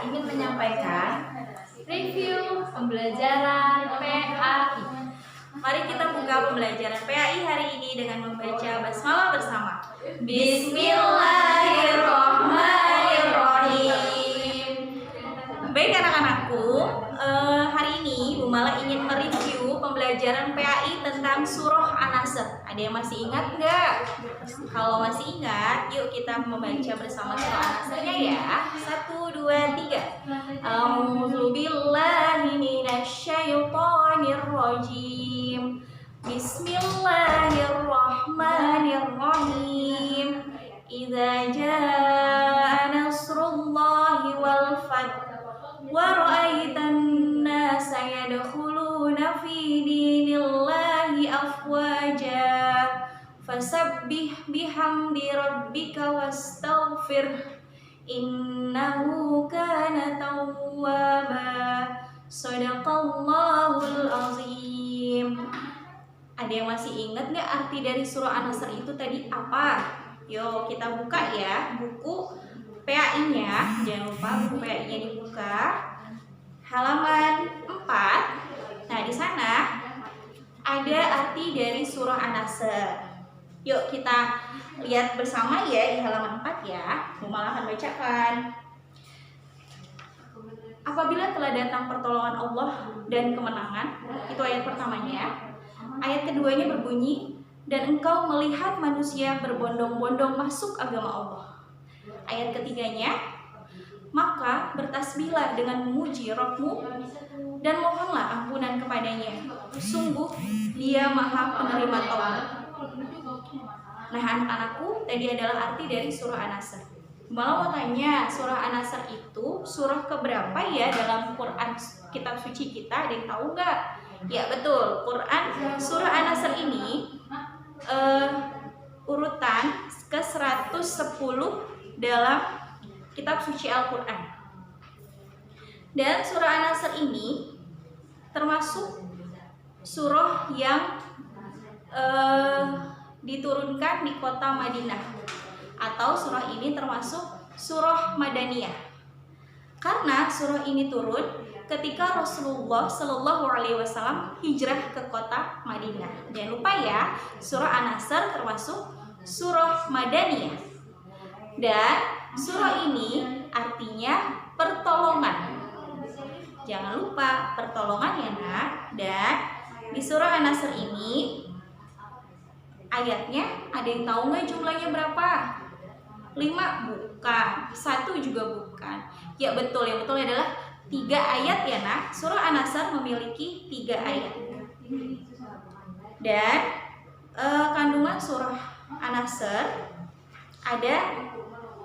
ingin menyampaikan review pembelajaran PAI. Mari kita buka pembelajaran PAI hari ini dengan membaca basmalah bersama. Bismillahirrahmanirrahim. Baik anak-anakku, hari ini Bu Mala ingin mereview pembelajaran PAI tentang surah An-Nasr. Ada yang masih ingat nggak? Kalau masih ingat, yuk kita membaca bersama surah An-Nasrnya ya. 1, 2, 3. A'udzu billahi minasyaitonir rajim. Bismillahirrahmanirrahim. Idza jaa nasrullahi wal fath wa ra'aitan nasa yadkhuluna fi dinillahi afwaja fasabbih bihamdi rabbika wastaghfir innahu kana tawwaba. Shadaqallahul azim. Ada yang masih ingat nggak arti dari surah An-Nasr itu tadi apa? Yuk kita buka ya buku PAI-nya. Jangan lupa buku PAI-nya dibuka. Halaman 4. Nah, di sana ada arti dari surah An-Nasr. Yuk kita lihat bersama ya di halaman 4 ya. Bu Mala akan bacakan. Apabila telah datang pertolongan Allah dan kemenangan, itu ayat pertamanya. Ayat keduanya berbunyi, dan engkau melihat manusia berbondong-bondong masuk agama Allah. Ayat ketiganya, maka bertasbihlah dengan memuji Rabbmu dan mohonlah ampunan kepadanya. Sungguh Dia Maha Penerima Taubat. Nah anak-anakku, tadi adalah arti dari surah An-Nasr. Malah mau tanya, surah An-Nasr itu surah keberapa ya dalam Quran kitab suci kita? Ada yang tahu nggak? Ya betul, Quran surah An-Nasr ini urutan ke 110 dalam kitab suci Al-Quran. Dan surah An-Nasr ini termasuk surah yang diturunkan di kota Madinah, atau surah ini termasuk surah Madaniyah. Karena surah ini turun ketika Rasulullah Shallallahu Alaihi Wasallam hijrah ke kota Madinah. Jangan lupa ya, surah An-Nasr termasuk surah Madaniyah. Dan surah ini artinya pertolongan. Jangan lupa pertolongan ya nak. Dan di surah An-Nasr ini ayatnya ada yang tahu nggak jumlahnya berapa? 5 bukan, 1 juga bukan. Ya betul, yang betul adalah 3 ayat ya nak. Surah An-Nasr memiliki 3 ayat. Dan kandungan surah An-Nasr ada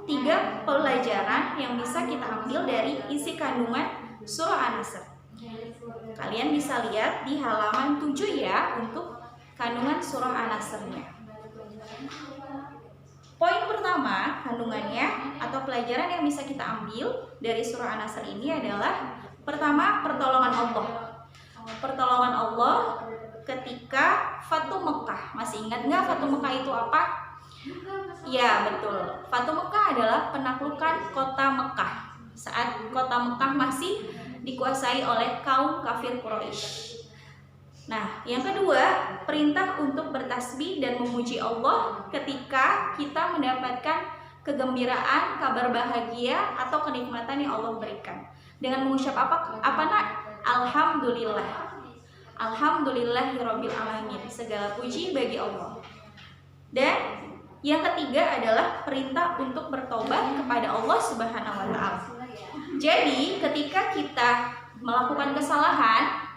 3 pelajaran yang bisa kita ambil dari isi kandungan surah An-Nasr. Kalian bisa lihat di halaman 7 ya untuk kandungan surah An-Nasr-nya. Poin pertama kandungannya atau pelajaran yang bisa kita ambil dari surah An-Nasr ini adalah pertama, pertolongan Allah. Pertolongan Allah ketika Fatu Mekah. Masih ingat nggak Fatu Mekah itu apa? Ya betul, Fatu Mekah adalah penaklukan kota Mekah saat kota Mekah masih dikuasai oleh kaum kafir Quraisy. Nah, yang kedua, perintah untuk bertasbih dan memuji Allah ketika kita mendapatkan kegembiraan, kabar bahagia atau kenikmatan yang Allah berikan. Dengan mengucap apa nak? Alhamdulillah. Alhamdulillahirabbil alamin. Segala puji bagi Allah. Dan yang ketiga adalah perintah untuk bertobat kepada Allah Subhanahu wa taala. Jadi, ketika kita melakukan kesalahan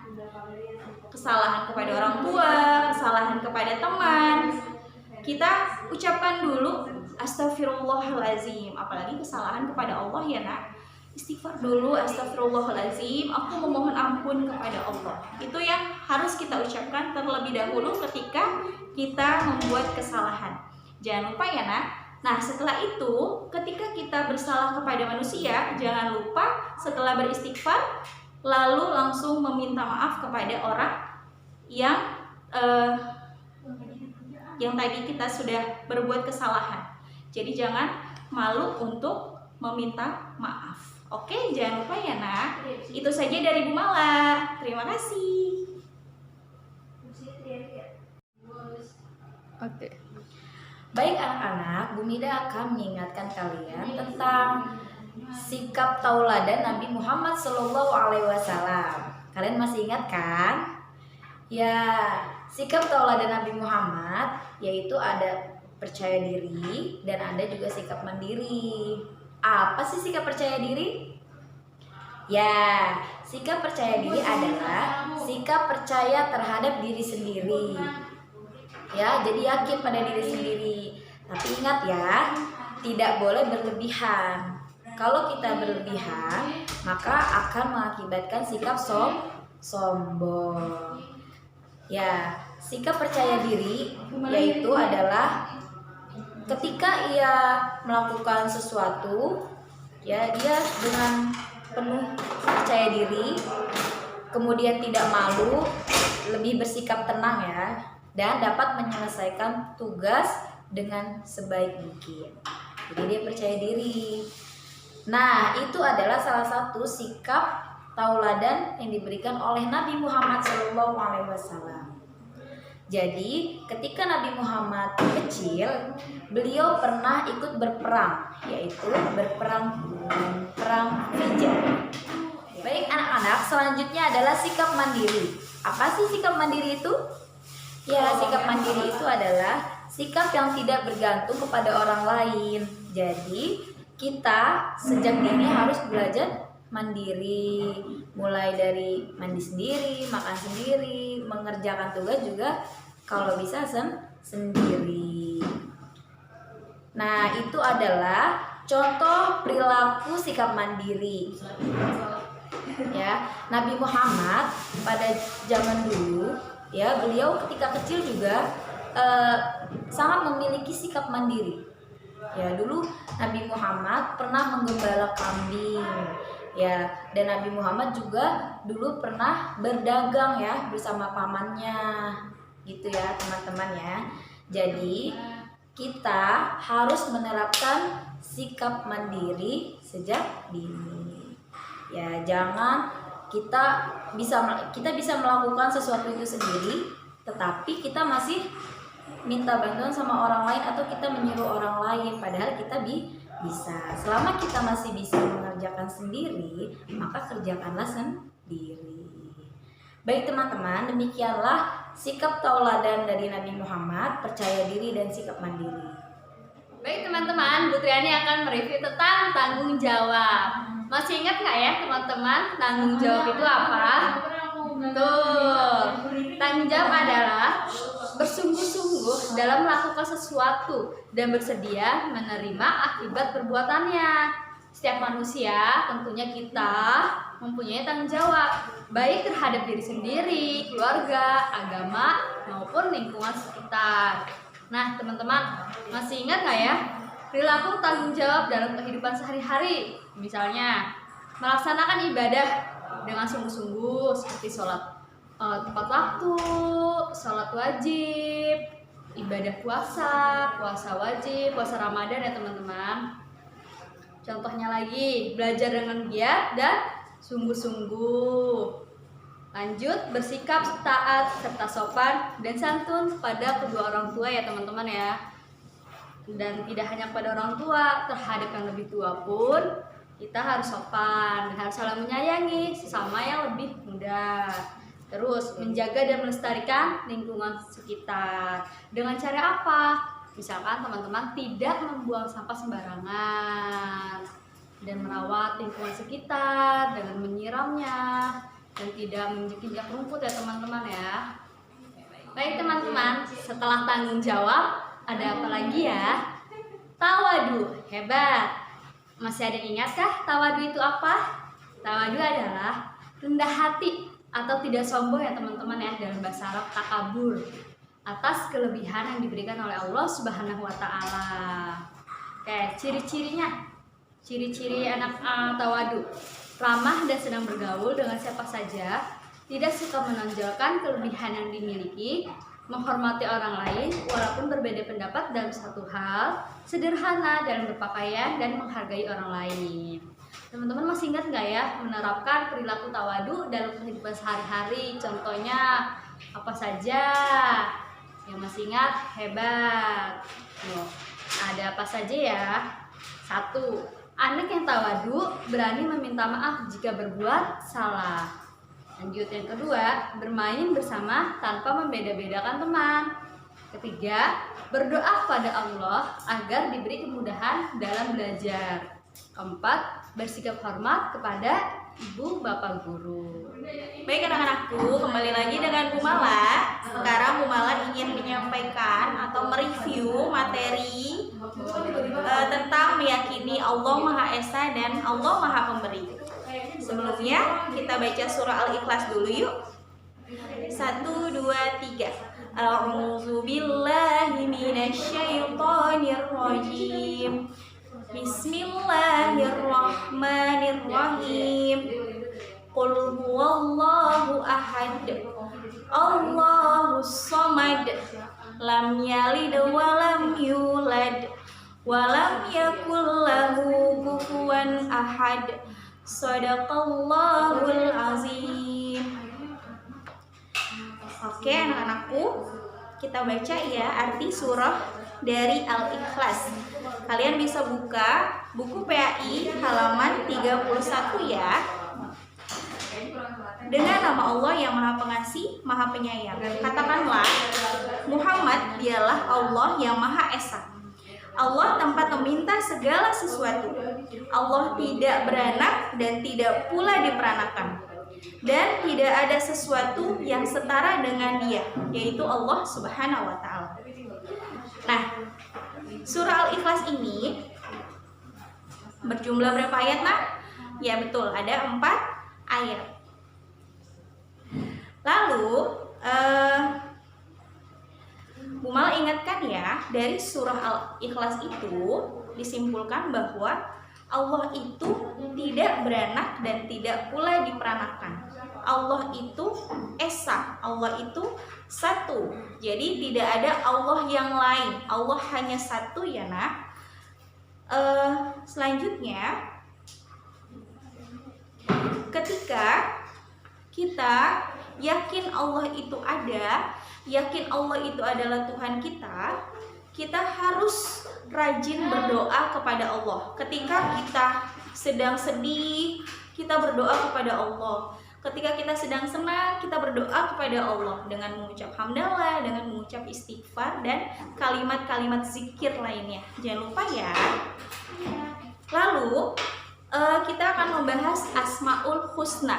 kepada orang tua, kesalahan kepada teman, kita ucapkan dulu astagfirullahalazim. Apalagi kesalahan kepada Allah ya nak, istighfar dulu, astagfirullahalazim, aku memohon ampun kepada Allah. Itu yang harus kita ucapkan terlebih dahulu ketika kita membuat kesalahan. Jangan lupa ya nak. Nah setelah itu, ketika kita bersalah kepada manusia, jangan lupa setelah beristighfar lalu langsung meminta maaf kepada orang yang tadi kita sudah berbuat kesalahan. Jadi jangan malu untuk meminta maaf. Oke, jangan lupa ya nak. Itu saja dari Bu Mala. Terima kasih. Oke. Baik anak-anak, Bu Mida akan mengingatkan kalian tentang sikap tauladan Nabi Muhammad SAW. Kalian masih ingat kan? Ya, sikap tauladan Nabi Muhammad yaitu ada percaya diri dan ada juga sikap mandiri. Apa sih sikap percaya diri? Ya, sikap percaya diri adalah sikap percaya terhadap diri sendiri. Ya, jadi yakin pada diri sendiri. Tapi ingat ya, tidak boleh berlebihan. Kalau kita berlebihan, maka akan mengakibatkan sikap sombong. Ya, sikap percaya diri yaitu adalah ketika ia melakukan sesuatu, ya dia dengan penuh percaya diri, kemudian tidak malu, lebih bersikap tenang ya, dan dapat menyelesaikan tugas dengan sebaik mungkin. Jadi dia percaya diri. Nah, itu adalah salah satu sikap tauladan yang diberikan oleh Nabi Muhammad SAW. Jadi, ketika Nabi Muhammad kecil, beliau pernah ikut berperang, yaitu berperang perang Fijar. Baik anak-anak, selanjutnya adalah sikap mandiri. Apa sih sikap mandiri itu? Ya, sikap mandiri itu adalah sikap yang tidak bergantung kepada orang lain. Jadi, kita sejak dini harus belajar mandiri, mulai dari mandi sendiri, makan sendiri, mengerjakan tugas juga kalau bisa sendiri. Nah, itu adalah contoh perilaku sikap mandiri. Ya, Nabi Muhammad pada zaman dulu, ya beliau ketika kecil juga sangat memiliki sikap mandiri. Ya, dulu Nabi Muhammad pernah menggembala kambing. Ya, dan Nabi Muhammad juga dulu pernah berdagang ya bersama pamannya. Gitu ya, teman-teman ya. Jadi, kita harus menerapkan sikap mandiri sejak dini. Ya, jangan kita bisa melakukan sesuatu itu sendiri, tetapi kita masih minta bantuan sama orang lain atau kita menyuruh orang lain, padahal kita bisa. Selama kita masih bisa mengerjakan sendiri, maka kerjakanlah sendiri. Baik teman-teman, demikianlah sikap tauladan dari Nabi Muhammad, percaya diri dan sikap mandiri. Baik teman-teman, Bu Triani akan mereview tentang tanggung jawab. Masih ingat nggak ya teman-teman, tanggung jawab itu apa? Tuh, tanggung jawab adalah bersungguh-sungguh dalam melakukan sesuatu dan bersedia menerima akibat perbuatannya. Setiap manusia, tentunya kita mempunyai tanggung jawab, baik terhadap diri sendiri, keluarga, agama, maupun lingkungan sekitar. Nah, teman-teman, masih ingat nggak ya perilaku tanggung jawab dalam kehidupan sehari-hari? Misalnya, melaksanakan ibadah dengan sungguh-sungguh seperti sholat tepat waktu, sholat wajib, ibadah puasa wajib, puasa Ramadan ya teman-teman. Contohnya lagi, belajar dengan giat dan sungguh-sungguh. Lanjut, bersikap taat serta sopan dan santun pada kedua orang tua ya teman-teman ya. Dan tidak hanya pada orang tua, terhadap yang lebih tua pun kita harus sopan dan harus saling menyayangi sesama yang lebih muda. Terus menjaga dan melestarikan lingkungan sekitar. Dengan cara apa? Misalkan teman-teman tidak membuang sampah sembarangan dan merawat lingkungan sekitar dengan menyiramnya dan tidak menginjak rumput ya teman-teman ya. Baik teman-teman, setelah tanggung jawab ada apa lagi ya? Tawadu, hebat. Masih ada yang ingatkah tawadu itu apa? Tawadu adalah rendah hati atau tidak sombong ya teman-teman ya, dalam bahasa Arab takabur, atas kelebihan yang diberikan oleh Allah Subhanahu wa taala. Oke, ciri-cirinya. Ciri-ciri anak tawadu: ramah dan senang bergaul dengan siapa saja, tidak suka menonjolkan kelebihan yang dimiliki, menghormati orang lain walaupun berbeda pendapat dalam satu hal, sederhana dalam berpakaian dan menghargai orang lain. Teman-teman masih ingat nggak ya menerapkan perilaku tawadu dalam kehidupan sehari-hari? Contohnya apa saja? Yang masih ingat? Hebat. Loh, ada apa saja ya? 1. Anak yang tawadu berani meminta maaf jika berbuat salah. Lanjut, yang kedua, bermain bersama tanpa membeda-bedakan teman. Ketiga, berdoa pada Allah agar diberi kemudahan dalam belajar. Keempat, bersikap hormat kepada ibu bapak guru. Baik anak-anakku, kembali lagi dengan Bu Mala. Sekarang Bu Mala ingin menyampaikan atau mereview materi tentang meyakini Allah Maha Esa dan Allah Maha Pemberi. Sebelumnya kita baca surah Al-Ikhlas dulu yuk. 1, 2, 3. A'udzu billahi minasyaitonir rajim. Bismillahirrahmanirrahim. Qul huwallahu ahad. Allahus samad. Lam yalid wa lam yulad wa lam yakul lahu kufuwan ahad. Shadaqallahul azim. Oke anak-anakku, kita baca ya arti surah dari Al-Ikhlas. Kalian bisa buka buku PAI halaman 31 ya. Dengan nama Allah yang Maha Pengasih, Maha Penyayang. Katakanlah, Muhammad dialah Allah yang Maha Esa. Allah tempat meminta segala sesuatu. Allah tidak beranak dan tidak pula diperanakan. Dan tidak ada sesuatu yang setara dengan Dia, yaitu Allah Subhanahu wa Ta'ala. Nah, surah Al-Ikhlas ini berjumlah berapa ayat, Nak? Ya betul, ada 4 ayat. Lalu Bu Mala ingatkan ya, dari surah Al-Ikhlas itu disimpulkan bahwa Allah itu tidak beranak dan tidak pula diperanakan. Allah itu Esa, Allah itu satu. Jadi tidak ada Allah yang lain. Allah hanya satu ya nak. Selanjutnya, ketika kita yakin Allah itu ada, yakin Allah itu adalah Tuhan kita, kita harus rajin berdoa kepada Allah. Ketika kita sedang sedih, kita berdoa kepada Allah. Ketika kita sedang senang, kita berdoa kepada Allah dengan mengucap hamdalah, dengan mengucap istighfar dan kalimat-kalimat zikir lainnya. Jangan lupa ya. Lalu kita akan membahas Asmaul Husna.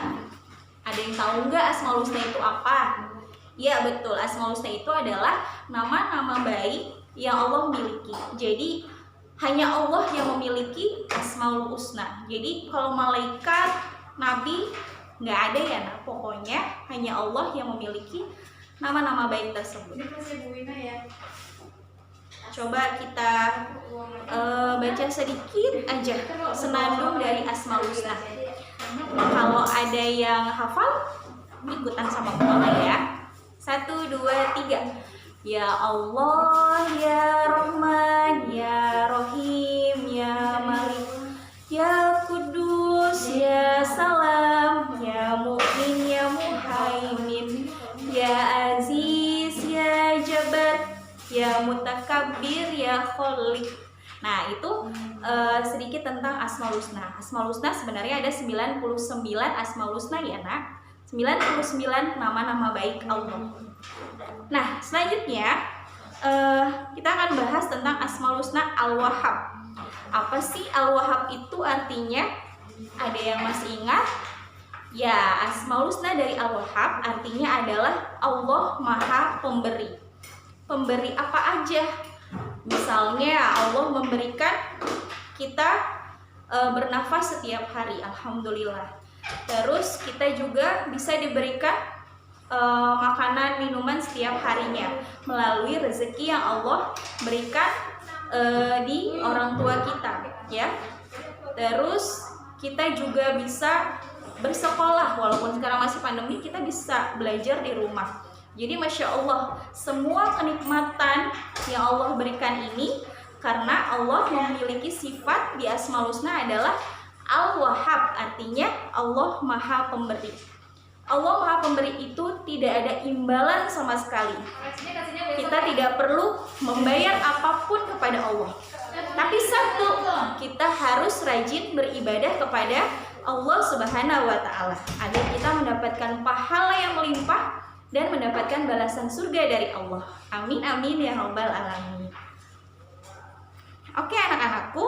Ada yang tahu nggak Asmaul Husna itu apa? Ya betul, Asmaul Husna itu adalah nama-nama baik yang Allah miliki. Jadi hanya Allah yang memiliki Asmaul Husna. Jadi kalau malaikat, nabi nggak ada ya, nah pokoknya hanya Allah yang memiliki nama-nama baik tersebut. Coba kita baca sedikit aja senandung dari Asmaul Husna. Kalau ada yang hafal, ikutan sama Mama ya. 1, 2, 3. Ya Allah, ya Rahman, ya Rahim, ya Malik, ya Kudus, ya Salam, ya Mu'min, ya Muhaimin, ya Aziz, ya Jabbar, ya Mutakabbir, ya Khaliq. Nah itu sedikit tentang Asmaul Husna. Asmaul Husna sebenarnya ada 99 Asmaul Husna ya nak. 99 nama-nama baik Allah. Nah selanjutnya kita akan bahas tentang Asmaul Husna Al-Wahhab. Apa sih Al-Wahhab itu artinya? Ada yang masih ingat? Ya, Asmaul Husna dari Al-Wahhab artinya adalah Allah Maha Pemberi. Pemberi apa aja? Misalnya Allah memberikan kita bernafas setiap hari, alhamdulillah. Terus kita juga bisa diberikan makanan, minuman setiap harinya melalui rezeki yang Allah berikan di orang tua kita, ya. Terus kita juga bisa bersekolah, walaupun sekarang masih pandemi, kita bisa belajar di rumah. Jadi Masya Allah, semua kenikmatan yang Allah berikan ini karena Allah memiliki sifat di Asmaul Husna adalah Al-Wahhab artinya Allah Maha Pemberi. Allah Maha Pemberi itu tidak ada imbalan sama sekali. Kita tidak perlu membayar apapun kepada Allah. Tapi satu, kita harus rajin beribadah kepada Allah Subhanahu wa taala agar kita mendapatkan pahala yang melimpah dan mendapatkan balasan surga dari Allah. Amin amin ya rabbal alamin. Oke anak-anakku,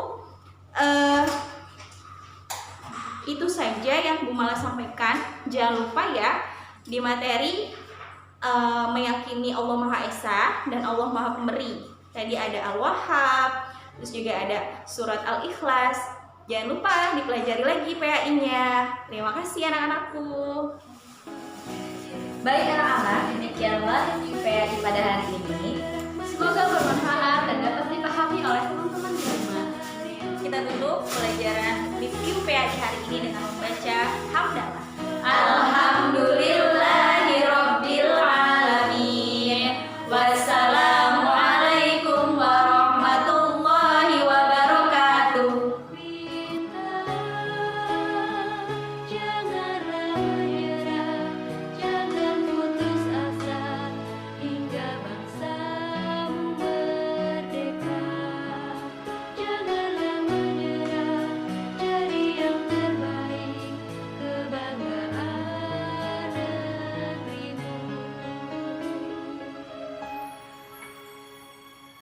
itu saja yang Bu Mala sampaikan. Jangan lupa ya, di materi meyakini Allah Maha Esa dan Allah Maha Pemberi. Tadi ada Al-Wahhab, terus juga ada surat Al-Ikhlas. Jangan lupa dipelajari lagi PAI-nya. Terima kasih anak-anakku. Baik anak-anak, demikianlah PAI pada hari ini. Semoga bermanfaat dan dapat dipahami oleh teman-teman di rumah. Kita tutup pelajaran review PAI hari ini dengan membaca